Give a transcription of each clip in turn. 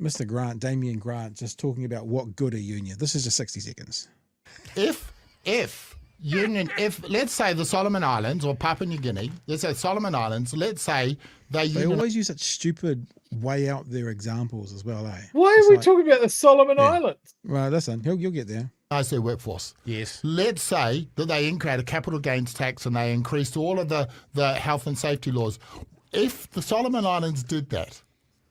Mr. Grant, Damian Grant, just talking about what good a union. This is just 60 seconds. If let's say the Solomon Islands or Papua New Guinea, let's say Solomon Islands, let's say They always use such stupid way out there examples as well, eh? Why are we talking about the Solomon Islands? Well, listen, you'll get there. their workforce. Yes. Let's say that they create a capital gains tax and they increased all of the health and safety laws. If the Solomon Islands did that,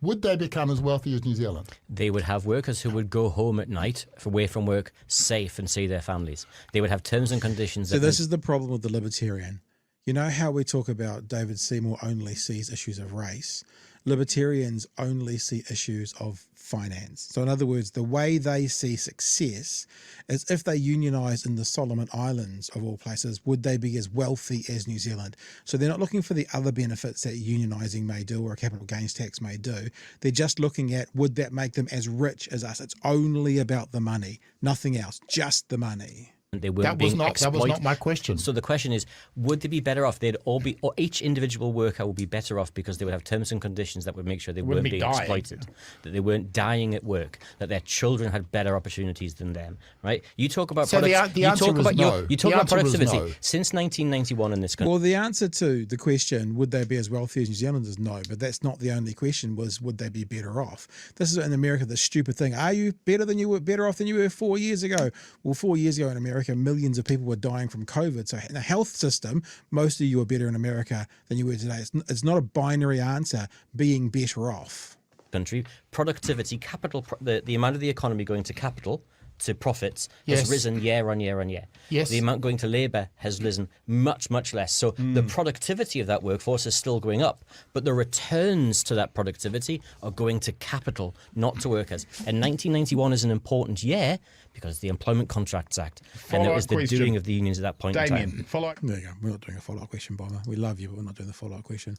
would they become as wealthy as New Zealand? They would have workers who would go home at night, away from work, safe and see their families. They would have terms and conditions. So this is the problem with the Libertarian. You know how we talk about David Seymour only sees issues of race? Libertarians only see issues of finance. So in other words, the way they see success is if they unionize in the Solomon Islands, of all places, would they be as wealthy as New Zealand? So they're not looking for the other benefits that unionizing may do or a capital gains tax may do. They're just looking at, would that make them as rich as us? It's only about the money, nothing else, just the money. They weren't being exploited. That was not my question. So the question is, would they be better off? They'd all be, or each individual worker would be better off because they would have terms and conditions that would make sure they weren't being exploited, that they weren't dying at work, that their children had better opportunities than them. Right? You talk about so the answer was no. You talk about productivity no. since 1991 in this country. Well, the answer to the question, would they be as wealthy as New Zealand, is no. But that's not the only question. Was would they be better off? This is in America the stupid thing. Are you better off than you were 4 years ago? Well, 4 years ago in America, millions of people were dying from COVID. So in the health system, most of you are better in America than you were today. It's not a binary answer, being better off. Country productivity, capital, the amount of the economy going to capital, to profits, has risen year on year on year. Yes. The amount going to labour has risen much, much less. So the productivity of that workforce is still going up, but the returns to that productivity are going to capital, not to workers. And 1991 is an important year because the Employment Contracts Act, and it was the doing of the unions at that point in time. Follow-up. There you go. We're not doing a follow-up question, Bomber. We love you, but we're not doing the follow-up question.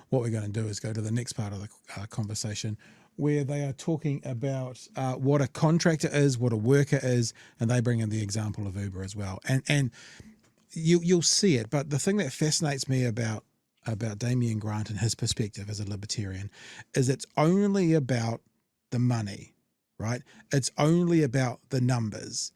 What we're going to do is go to the next part of the conversation, where they are talking about what a contractor is, what a worker is, and they bring in the example of Uber as well. And you'll see it, but the thing that fascinates me about Damian Grant and his perspective as a libertarian is it's only about the money, right? It's only about the numbers.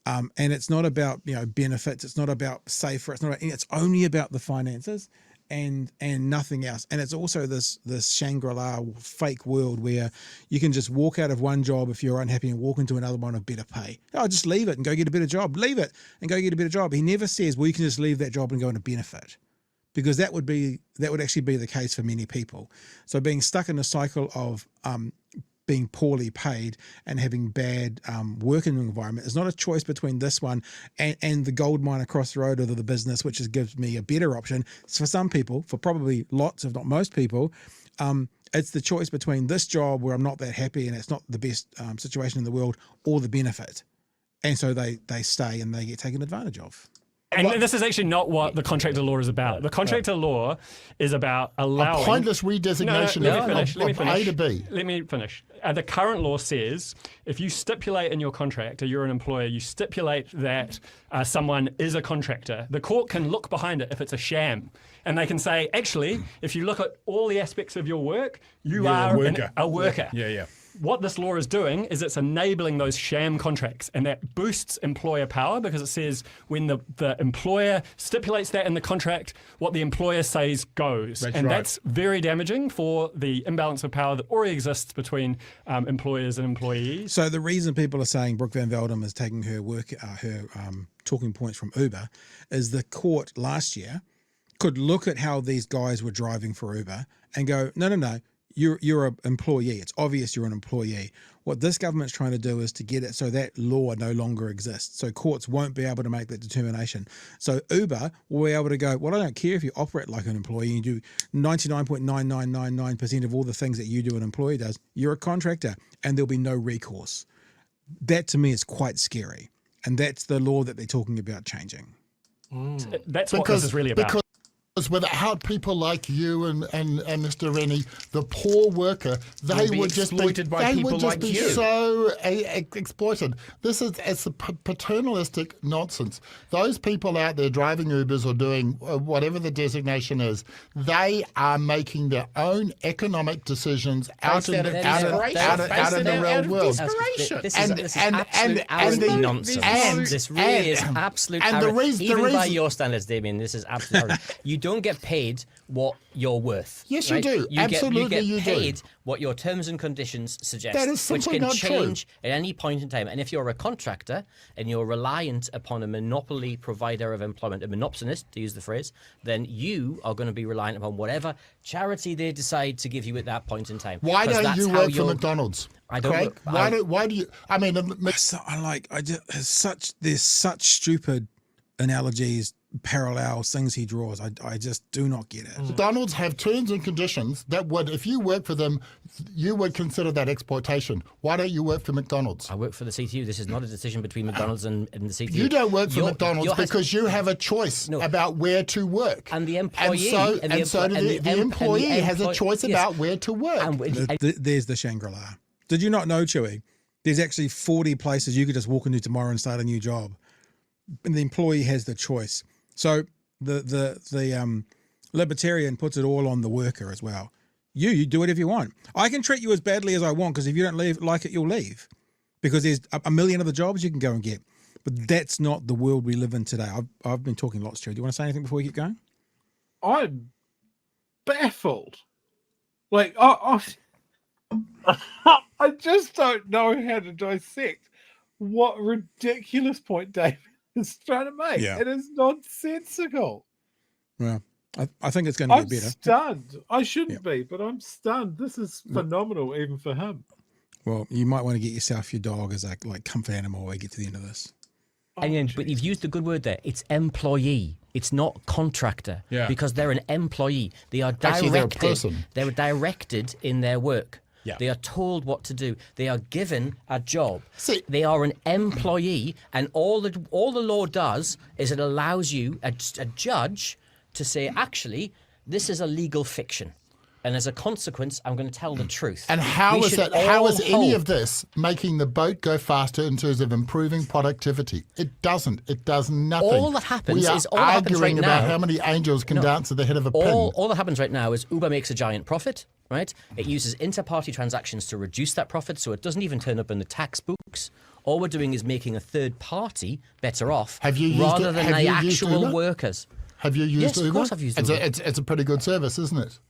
And it's not about, benefits. It's not about safer. It's only about the finances. And nothing else. And it's also this Shangri-La fake world where you can just walk out of one job if you're unhappy and walk into another one of better pay. Oh, just leave it and go get a better job. Leave it and go get a better job. He never says, well, you can just leave that job and go on a benefit, because that would actually be the case for many people. So being stuck in a cycle of being poorly paid and having bad working environment is not a choice between this one and the gold mine across the road or the business, which gives me a better option. So for some people, for probably lots, if not most people, it's the choice between this job where I'm not that happy and it's not the best situation in the world, or the benefit. And so they stay and they get taken advantage of. And this is actually not what the contractor law is about. The contractor law is about allowing... A pointless redesignation of A to B. Let me finish. The current law says if you stipulate in your contract, or you're an employer, you stipulate that someone is a contractor, the court can look behind it if it's a sham. And they can say, actually, if you look at all the aspects of your work, you are a worker. Yeah. What this law is doing is it's enabling those sham contracts, and that boosts employer power because it says when the employer stipulates that in the contract, what the employer says goes. That's very damaging for the imbalance of power that already exists between employers and employees. So the reason people are saying Brooke Van Veldem is taking her talking points from Uber is the court last year could look at how these guys were driving for Uber and go, no. You're an employee. It's obvious you're an employee. What this government's trying to do is to get it so that law no longer exists. So courts won't be able to make that determination. So Uber will be able to go, well, I don't care if you operate like an employee and do 99.9999% of all the things that you do an employee does. You're a contractor and there'll be no recourse. That to me is quite scary. And that's the law that they're talking about changing. That's what this is really about. Because without people like you and Mr. Rennie, the poor worker, they be would just exploited by they people would just like be you. so exploited. It's a paternalistic nonsense. Those people out there driving Ubers or doing whatever the designation is, they are making their own economic decisions out in the real world. This is absolute nonsense. This really is absolute. And the even by your standards, Damian, this is absolute. You don't get paid what you're worth. Yes, right? you do. Absolutely, you you get do. paid what your terms and conditions suggest, That is which simply can not true. change at any point in time. And if you're a contractor and you're reliant upon a monopoly provider of employment, a monopsonist, to use the phrase, then you are going to be reliant upon whatever charity they decide to give you at that point in time. Why 'Cause don't that's you how work for McDonald's? I don't Craig? work- Why do you? I mean, So there's such stupid analogies, parallels, things he draws. I just do not get it. McDonald's have terms and conditions that would, if you work for them, you would consider that exploitation. Why don't you work for McDonald's? I work for the CTU. This is not a decision between McDonald's and the CTU. You don't work for Your- McDonald's your- because you have a choice about where to work. And the employee- And so the employee has a choice yes. about where to work. There's the Shangri-La. Did you not know, Chewy? There's actually 40 places you could just walk into tomorrow and start a new job. And the employee has the choice. So the Libertarian puts it all on the worker as well. You do whatever you want. I can treat you as badly as I want because if you don't like it, you'll leave. Because there's a million other jobs you can go and get. But that's not the world we live in today. I've been talking lots, Chewy. Do you want to say anything before we keep going? I'm baffled. Like, I just don't know how to dissect what ridiculous point David is trying to make. Yeah. It is nonsensical. Well, I think it's going to I'm get better. stunned. I shouldn't be, but I'm stunned. This is phenomenal, even for him. Well, you might want to get yourself your dog as a comfort animal when we get to the end of this. But you've used the good word there. It's employee. It's not contractor. Yeah. Because they're an employee. They are directed. Actually, they're a person. They're directed in their work. Yeah. They are told what to do. They are given a job. See- They are an employee, and all the law does is it allows you, a judge, to say, actually, this is a legal fiction. And as a consequence, I'm going to tell the truth. And how We is should it? How is all any hold- of this making the boat go faster in terms of improving productivity? It doesn't. It does nothing. All that happens we are is all that happens arguing right about now- how many angels can dance at the head of a pin. All that happens right now is Uber makes a giant profit, right? It uses inter-party transactions to reduce that profit, so it doesn't even turn up in the tax books. All we're doing is making a third party better off, Have you used rather it? than Have the you used actual Uber? workers. Have you used Yes, Uber? of course I've used it's Uber. It's a pretty good service, isn't it?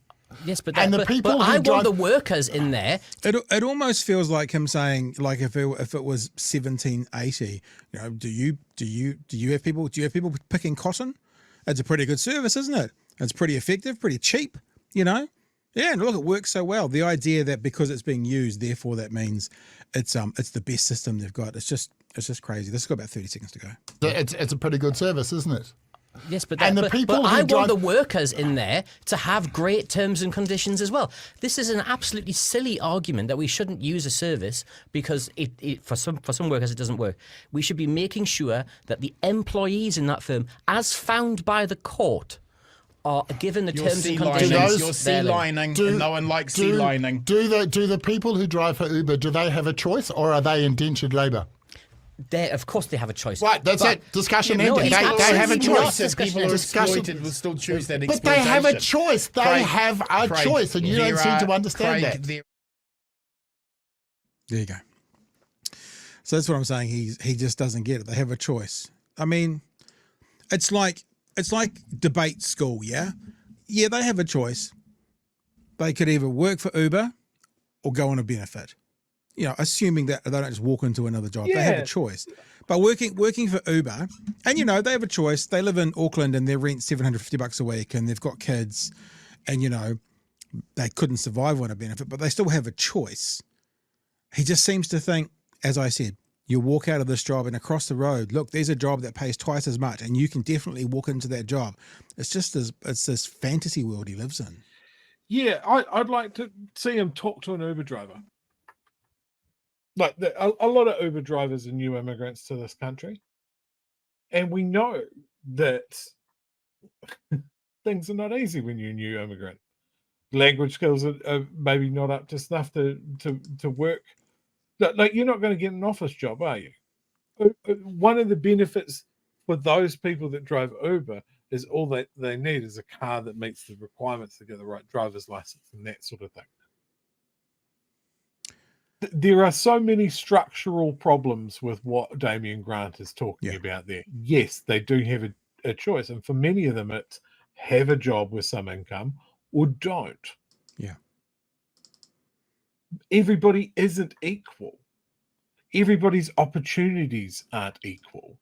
Yes, but And the but people who I drive- want the workers in there. It almost feels like him saying, like if it was 1780, you know, do you have people picking cotton? It's a pretty good service, isn't it? It's pretty effective, pretty cheap, you know. Yeah, and look, it works so well. The idea that because it's being used, therefore that means it's the best system they've got. It's just crazy. This has got about 30 seconds to go. It's a pretty good service, isn't it? Yes, but And the but people who I drive- want the workers in there to have great terms and conditions as well. This is an absolutely silly argument that we shouldn't use a service because for some workers it doesn't work. We should be making sure that the employees in that firm, as found by the court, are given the You're terms and sea conditions. lining. You're therein. sea lining, and no one likes sea lining. Do the people who drive for Uber, do they have a choice or are they indentured labour? Of course they have a choice. Right, that's But- it. Discussion No, ended. it's They have a absolutely choice. not. Says people who are Discussion- exploited will still choose that But exploitation. they have a choice. They Craig, have a Craig, choice, and you don't seem to understand Craig, that. There you go. So that's what I'm saying. He just doesn't get it. They have a choice. I mean, it's like debate school. Yeah, they have a choice. They could either work for Uber or go on a benefit. You know, assuming that they don't just walk into another job. They have Yeah. a choice. But working for Uber, and you know, they have a choice. They live in Auckland and their rent's $750 a week, and they've got kids, and you know, they couldn't survive on a benefit, but they still have a choice. He just seems to think, as I said, you walk out of this job and across the road, look, there's a job that pays twice as much, and you can definitely walk into that job. It's just this fantasy world he lives in. Yeah, I'd like to see him talk to an Uber driver. Like a lot of Uber drivers are new immigrants to this country, and we know that things are not easy when you're a new immigrant. Language skills are maybe not up to snuff to work. Like, you're not going to get an office job, are you? One of the benefits for those people that drive Uber is all that they need is a car that meets the requirements to get the right driver's license and that sort of thing. There are so many structural problems with what Damian Grant is talking about there. Yes, they do have a choice. And for many of them, it's have a job with some income or don't. Yeah. Everybody isn't equal. Everybody's opportunities aren't equal.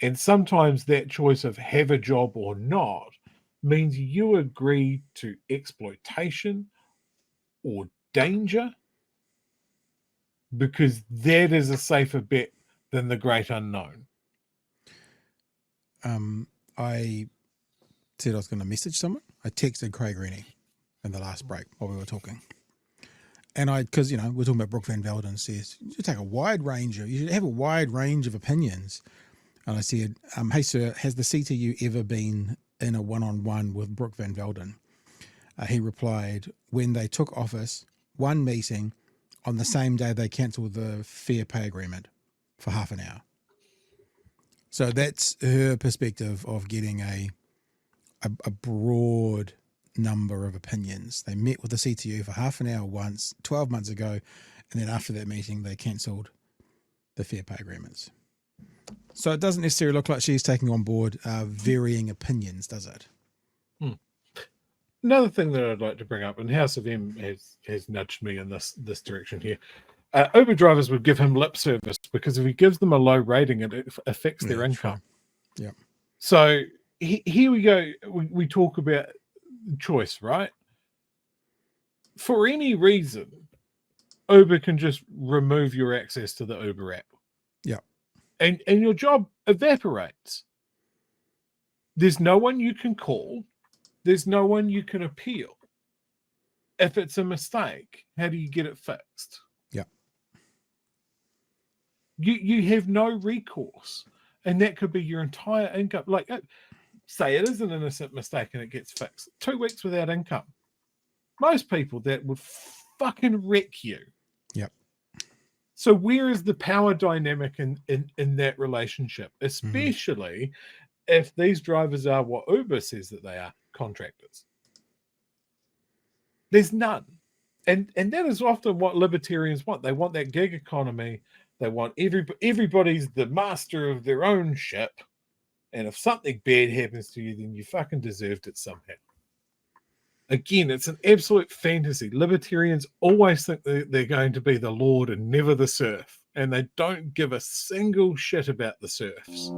And sometimes that choice of have a job or not means you agree to exploitation or danger, because that is a safer bet than the great unknown. I said I was going to message someone. I texted Craig Rennie in the last break while we were talking. And because, we're talking about Brooke Van Velden, says, you should have a wide range of opinions. And I said, hey, sir, has the CTU ever been in a one-on-one with Brooke Van Velden? He replied, when they took office, one meeting, on the same day they cancelled the fair pay agreement for half an hour. So that's her perspective of getting a broad number of opinions. They met with the CTU for half an hour once, 12 months ago, and then after that meeting they cancelled the fair pay agreements. So it doesn't necessarily look like she's taking on board varying opinions, does it? Another thing that I'd like to bring up, and House of M has nudged me in this direction here. Uber drivers would give him lip service because if he gives them a low rating, it affects their income. Sure. Yeah. So here we go. We talk about choice, right? For any reason, Uber can just remove your access to the Uber app. Yeah. And your job evaporates. There's no one you can call. There's no one you can appeal. If it's a mistake, how do you get it fixed? Yeah. You have no recourse. And that could be your entire income. Like, say it is an innocent mistake and it gets fixed. 2 weeks without income. Most people, that would fucking wreck you. Yep. So where is the power dynamic in that relationship? Especially if these drivers are what Uber says that they are, contractors. There's none. And that is often what libertarians want. They want that gig economy. They want everybody's the master of their own ship. And if something bad happens to you, then you fucking deserved it somehow. Again, it's an absolute fantasy. Libertarians always think they're going to be the Lord and never the serf. And they don't give a single shit about the serfs.